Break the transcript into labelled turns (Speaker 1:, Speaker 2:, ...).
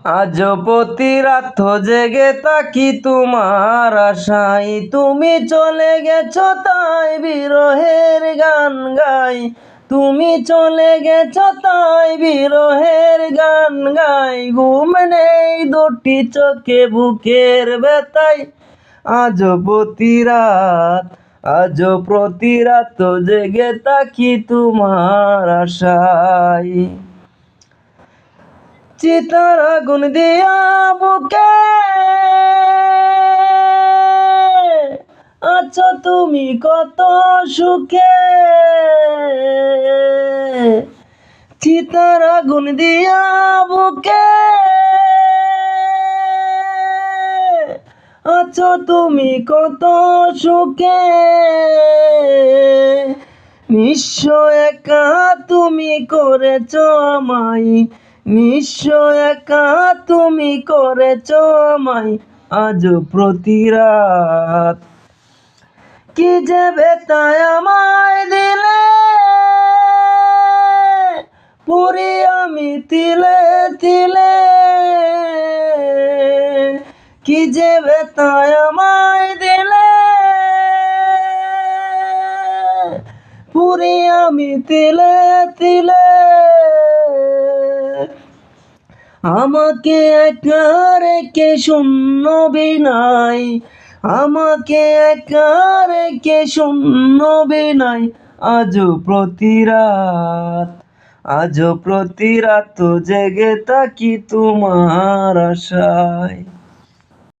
Speaker 1: আজ প্রতি রাত জেগে তাকি তোমার আশায়, তুমি চলে গেছো তাই বিরহের গান গাই। তুমি চলে গেছো তাই বিরহের গান গাই। ঘুম নেই দুটি চোখে বুকের ব্যথায়, আজ প্রতি রাত জেগে তাকি তোমার আশায়। চিতার আগুন দিয়া বুকে আছো তুমি কত সুখে। চিতার আগুন দিয়া বুকে আছো তুমি কত সুখে। নিঃস্ব একা তুমি করেছো আমায়, নিঃস্ব একা তুমি করেছো আমায়। আজ প্রতি রাত কি যে ব্যথায় আমায় দিলে, পুরি আমি তিলে তিলে। কি যে ব্যথায় আমায় দিলে, পুরি আমি তিলে তিলে। আমাকে একা রেখে শূন্য বিনাই, আমাকে একা রেখে শূন্য বিনাই। আজ প্রতি রাত জেগে তাকি তোমার আশায়।